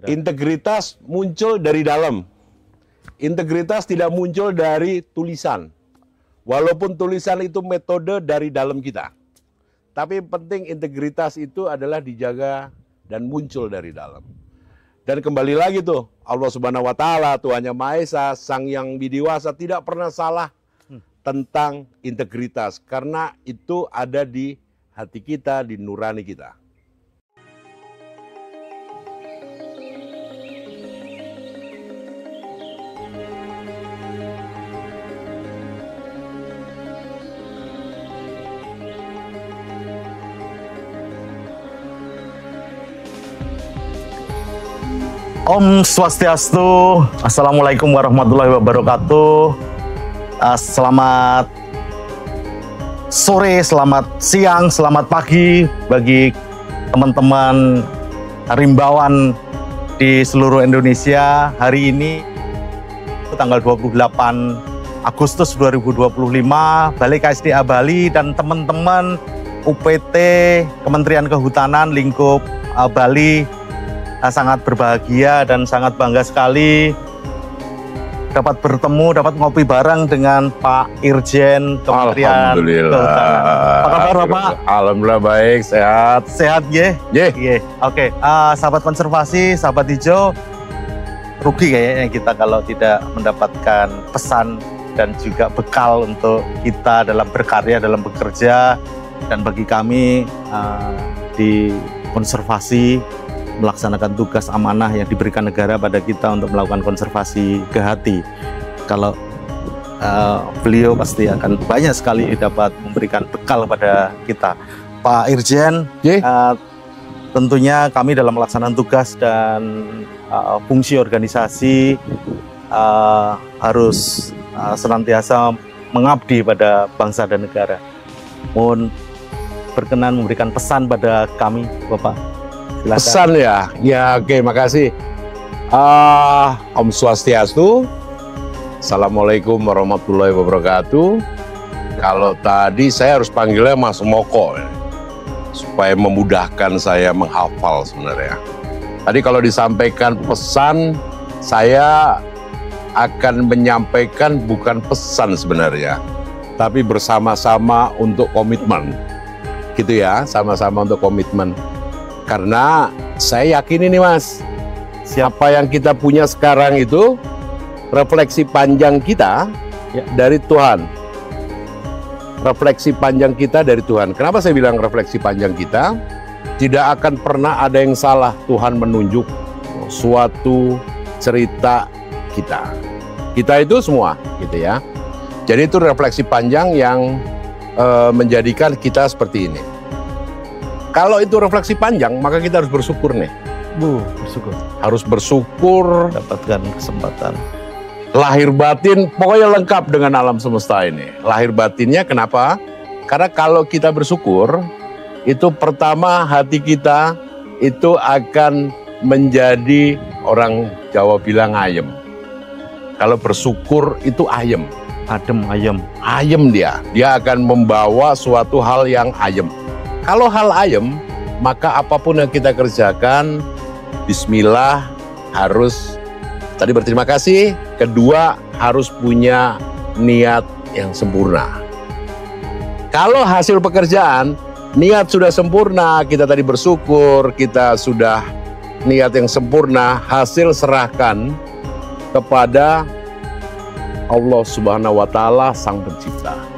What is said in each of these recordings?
Integritas muncul dari dalam. Integritas tidak muncul dari tulisan. Walaupun tulisan itu metode dari dalam kita. Tapi penting integritas itu adalah dijaga dan muncul dari dalam. Dan kembali lagi tuh, Allah Subhanahu wa Ta'ala, Tuhan Yang Maha Esa, Sang Yang Widiwasa tidak pernah salah tentang integritas. Karena itu ada di hati kita, di nurani kita. Om Swastiastu, Assalamualaikum warahmatullahi wabarakatuh. Selamat sore, selamat siang, selamat pagi bagi teman-teman rimbawan di seluruh Indonesia. Hari ini tanggal 28 Agustus 2025, Balai KSDA Bali dan teman-teman UPT Kementerian Kehutanan lingkup Bali sangat berbahagia dan sangat bangga sekali dapat bertemu, dapat ngopi bareng dengan Pak Irjen Kementerian Kehutanan. Apa kabar Bapak? Alhamdulillah baik, sehat. Sehat ya? Yeah. Oke, sahabat konservasi, sahabat hijau, rugi kayaknya kita kalau tidak mendapatkan pesan dan juga bekal untuk kita dalam berkarya, dalam bekerja. Dan bagi kami di konservasi, melaksanakan tugas amanah yang diberikan negara pada kita untuk melakukan konservasi kehati. Kalau beliau pasti akan banyak sekali dapat memberikan bekal pada kita. Pak Irjen, tentunya kami dalam melaksanakan tugas dan fungsi organisasi harus senantiasa mengabdi pada bangsa dan negara. Mohon berkenan memberikan pesan pada kami, Bapak. Silakan. Pesan ya oke, makasih. Om Swastiastu, Assalamualaikum warahmatullahi wabarakatuh. Kalau tadi saya harus panggilnya Mas Moko supaya memudahkan saya menghafal sebenarnya. Tadi kalau disampaikan pesan, saya akan menyampaikan bukan pesan sebenarnya, tapi bersama-sama untuk komitmen. Gitu ya, sama-sama untuk komitmen. Karena saya yakin ini Mas, siapa yang kita punya sekarang itu refleksi panjang kita dari Tuhan. Refleksi panjang kita dari Tuhan. Kenapa saya bilang refleksi panjang kita? Tidak akan pernah ada yang salah Tuhan menunjuk suatu cerita kita. Kita itu semua gitu ya. Jadi itu refleksi panjang yang menjadikan kita seperti ini. Kalau itu refleksi panjang, maka kita harus bersyukur nih. Bersyukur. Harus bersyukur. Dapatkan kesempatan. Lahir batin, pokoknya lengkap dengan alam semesta ini. Lahir batinnya kenapa? Karena kalau kita bersyukur, itu pertama hati kita itu akan menjadi, orang Jawa bilang ayem. Kalau bersyukur itu ayem. Adem, ayem. Ayem dia akan membawa suatu hal yang ayem. Kalau hal ayem, maka apapun yang kita kerjakan, bismillah, harus tadi berterima kasih. Kedua, harus punya niat yang sempurna. Kalau hasil pekerjaan, niat sudah sempurna, kita tadi bersyukur, kita sudah niat yang sempurna, hasil serahkan kepada Allah Subhanahu wa Ta'ala, Sang Pencipta.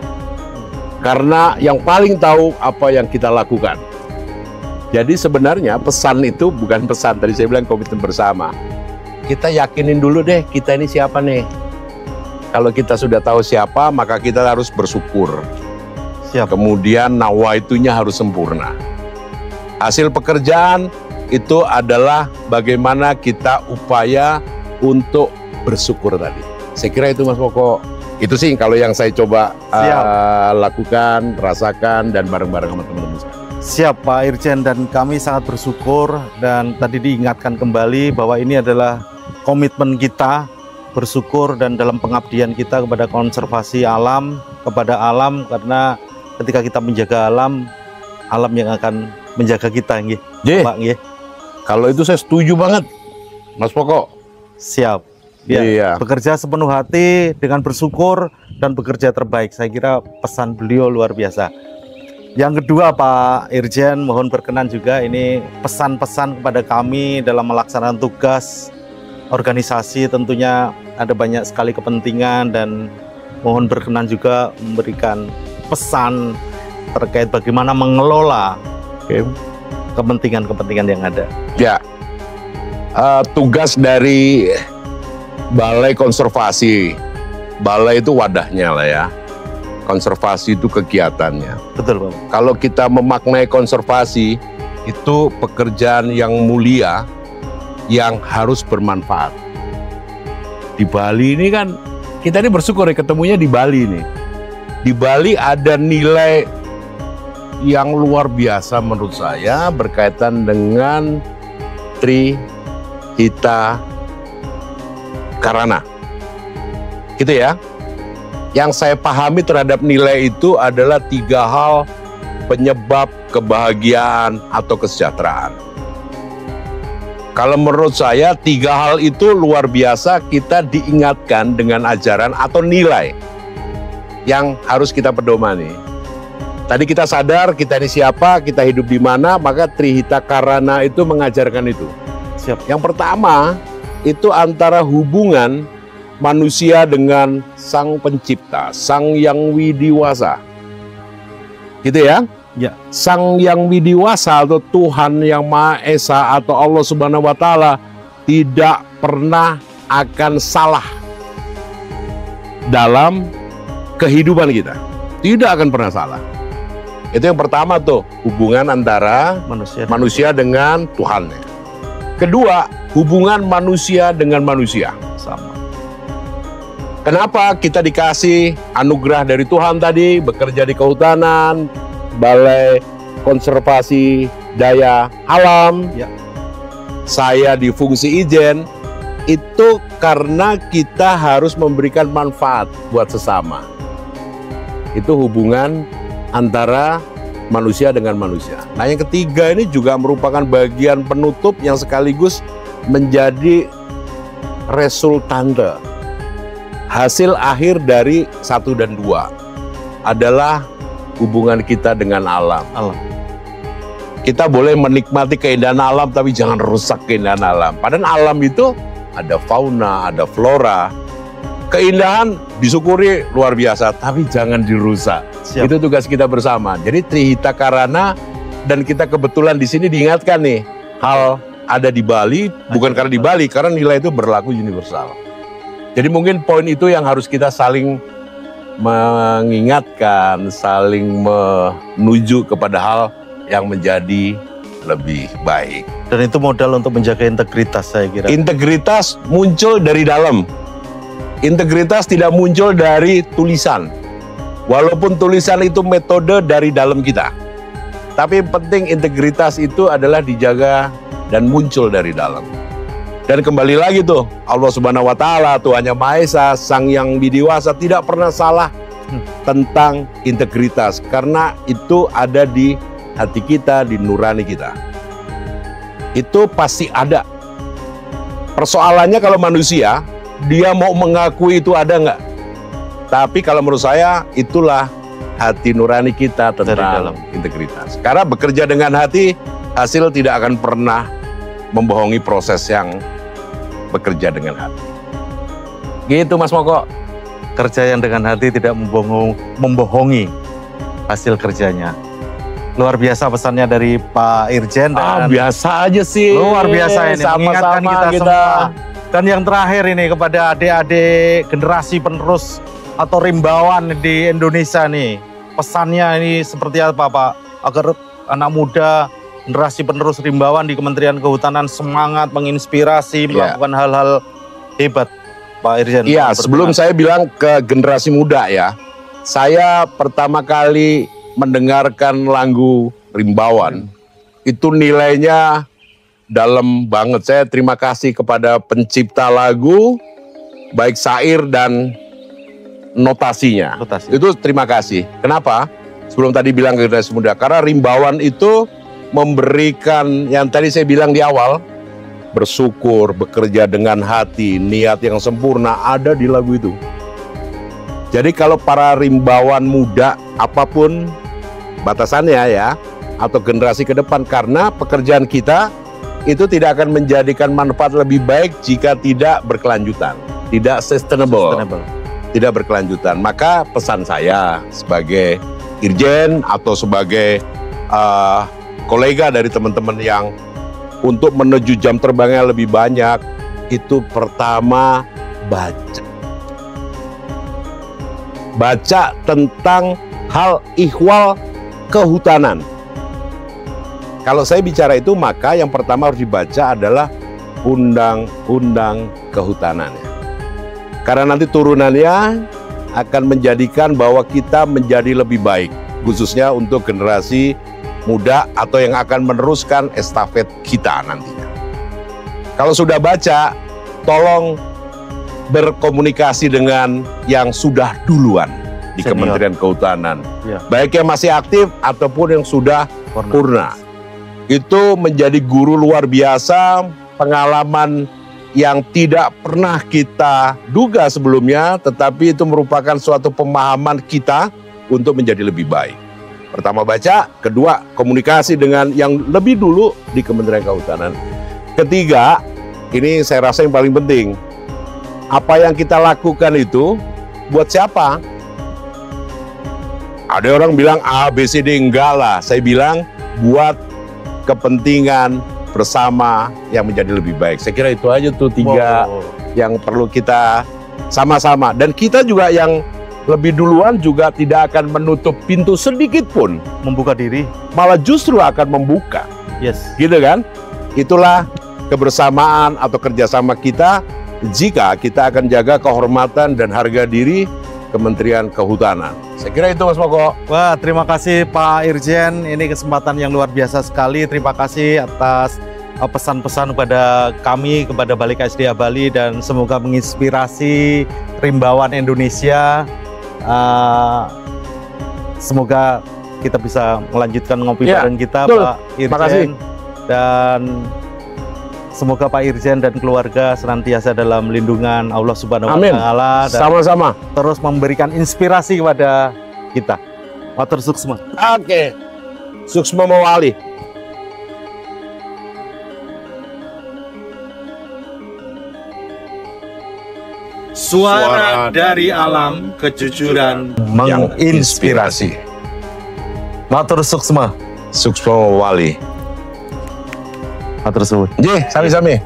Karena yang paling tahu apa yang kita lakukan. Jadi sebenarnya pesan itu bukan pesan, tadi saya bilang komitmen bersama. Kita yakinin dulu deh, kita ini siapa nih. Kalau kita sudah tahu siapa, maka kita harus bersyukur. Siap. Kemudian nawaitunya harus sempurna. Hasil pekerjaan itu adalah bagaimana kita upaya untuk bersyukur tadi. Saya kira itu Mas Moko. Itu sih kalau yang saya coba lakukan, rasakan, dan bareng-bareng sama teman-teman. Siap Pak Irjen, dan kami sangat bersyukur dan tadi diingatkan kembali bahwa ini adalah komitmen kita bersyukur dan dalam pengabdian kita kepada konservasi alam, kepada alam, karena ketika kita menjaga alam, alam yang akan menjaga kita, nggih. Pak, nggih. Kalau itu saya setuju banget. Mas Poko. Siap. Ya, Iya. bekerja sepenuh hati dengan bersyukur dan bekerja terbaik. Saya kira pesan beliau luar biasa. Yang kedua, Pak Irjen, mohon berkenan juga ini pesan-pesan kepada kami dalam melaksanakan tugas organisasi. Tentunya ada banyak sekali kepentingan dan mohon berkenan juga memberikan pesan terkait bagaimana mengelola kepentingan-kepentingan yang ada. Ya, tugas dari Balai Konservasi, balai itu wadahnya lah ya, konservasi itu kegiatannya. Betul, Pak. Kalau kita memaknai konservasi, itu pekerjaan yang mulia, yang harus bermanfaat. Di Bali ini kan, kita ini bersyukur ya ketemunya di Bali nih. Di Bali ada nilai yang luar biasa menurut saya berkaitan dengan Trihita Karana. Gitu ya. Yang saya pahami terhadap nilai itu adalah 3 hal penyebab kebahagiaan atau kesejahteraan. Kalau menurut saya 3 hal itu luar biasa kita diingatkan dengan ajaran atau nilai yang harus kita pedomani. Tadi kita sadar kita ini siapa, kita hidup di mana, maka Trihita Karana itu mengajarkan itu. Siap. Yang pertama itu antara hubungan manusia dengan Sang Pencipta, Sang Yang Widiwasa. Gitu ya? Ya. Sang Yang Widiwasa atau Tuhan Yang Maha Esa atau Allah Subhanahu wa Ta'ala tidak pernah akan salah dalam kehidupan kita. Tidak akan pernah salah. Itu yang pertama tuh, hubungan antara manusia dengan Tuhannya. Kedua, hubungan manusia dengan manusia. Sama. Kenapa kita dikasih anugerah dari Tuhan tadi, bekerja di kehutanan, Balai Konservasi Daya Alam, Ya. saya di fungsi Ijen, itu karena kita harus memberikan manfaat buat sesama. Itu hubungan antara manusia dengan manusia. Nah, yang ketiga ini juga merupakan bagian penutup yang sekaligus menjadi resultante. Hasil akhir dari 1 dan 2 adalah hubungan kita dengan alam. Kita boleh menikmati keindahan alam, tapi jangan rusak keindahan alam. Padahal alam itu ada fauna, ada flora. Keindahan disyukuri luar biasa, tapi jangan dirusak. Siap. Itu tugas kita bersama. Jadi Trihita Karana, dan kita kebetulan di sini diingatkan nih, hal ada di Bali, bukan karena di Bali, karena nilai itu berlaku universal. Jadi mungkin poin itu yang harus kita saling mengingatkan, saling menuju kepada hal yang menjadi lebih baik. Dan itu modal untuk menjaga integritas, saya kira. Integritas muncul dari dalam. Integritas tidak muncul dari tulisan. Walaupun tulisan itu metode dari dalam kita. Tapi yang penting integritas itu adalah dijaga dan muncul dari dalam. Dan kembali lagi tuh, Allah Subhanahu wa Ta'ala, Tuhan Yang Maha Esa, Sang Yang Widiwasa tidak pernah salah tentang integritas, karena itu ada di hati kita, di nurani kita. Itu pasti ada. Persoalannya kalau manusia, dia mau mengakui itu ada nggak? Tapi kalau menurut saya, itulah hati nurani kita tentang integritas. Karena bekerja dengan hati, hasil tidak akan pernah membohongi proses yang bekerja dengan hati. Gitu Mas Moko. Kerja yang dengan hati tidak membohongi hasil kerjanya. Luar biasa pesannya dari Pak Irjen. Dan biasa aja sih. Luar biasa ini, mengingatkan kita semua. Dan yang terakhir ini kepada adik-adik generasi penerus atau rimbawan di Indonesia nih. Pesannya ini seperti apa Pak? Agar anak muda, generasi penerus rimbawan di Kementerian Kehutanan semangat, menginspirasi, melakukan hal-hal hebat, Pak Irjen. Iya, sebelum saya bilang ke generasi muda ya, saya pertama kali mendengarkan lagu Rimbawan, itu nilainya dalam banget. Saya terima kasih kepada pencipta lagu, baik syair dan notasinya. Itu terima kasih. Kenapa? Sebelum tadi bilang ke generasi muda, karena Rimbawan itu memberikan yang tadi saya bilang di awal, bersyukur, bekerja dengan hati, niat yang sempurna ada di lagu itu. Jadi kalau para rimbawan muda, apapun batasannya ya, atau generasi ke depan, karena pekerjaan kita itu tidak akan menjadikan manfaat lebih baik jika tidak berkelanjutan, tidak sustainable. Tidak berkelanjutan. Maka pesan saya sebagai Irjen atau sebagai kolega dari teman-teman yang untuk menuju jam terbangnya lebih banyak, itu pertama baca. Baca tentang hal ihwal kehutanan. Kalau saya bicara itu, maka yang pertama harus dibaca adalah undang-undang kehutanan. Karena nanti turunannya akan menjadikan bahwa kita menjadi lebih baik, khususnya untuk generasi muda atau yang akan meneruskan estafet kita nantinya. Kalau sudah baca, tolong berkomunikasi dengan yang sudah duluan di Kementerian Kehutanan, baik yang masih aktif ataupun yang sudah purna. Itu menjadi guru luar biasa, pengalaman yang tidak pernah kita duga sebelumnya, tetapi itu merupakan suatu pemahaman kita untuk menjadi lebih baik. Pertama baca, kedua komunikasi dengan yang lebih dulu di Kementerian Kehutanan. Ketiga, ini saya rasa yang paling penting, apa yang kita lakukan itu buat siapa? Ada orang bilang A, B, C, D, enggak lah. Saya bilang buat kepentingan bersama yang menjadi lebih baik. Saya kira itu aja tuh tiga yang perlu kita sama-sama. Dan kita juga yang lebih duluan juga tidak akan menutup pintu sedikit pun. Membuka diri. Malah justru akan membuka. Gitu kan? Itulah kebersamaan atau kerjasama kita jika kita akan jaga kehormatan dan harga diri Kementerian Kehutanan. Saya kira itu Mas Moko. Wah, terima kasih Pak Irjen. Ini kesempatan yang luar biasa sekali. Terima kasih atas pesan-pesan kepada kami, kepada Balik KSDA Bali, dan semoga menginspirasi rimbawan Indonesia. Semoga kita bisa melanjutkan ngopi bareng kita, Pak Irjen. Dan semoga Pak Irjen dan keluarga senantiasa dalam lindungan Allah Subhanahu wa Ta'ala. Sama-sama. Terus memberikan inspirasi kepada kita. Matur suksma. Oke. Suksma Mawali. Suara dari alam, kejujuran menginspirasi. Matur suksma. Suksma Mawali. Matur suwun. Nggih, sami-sami.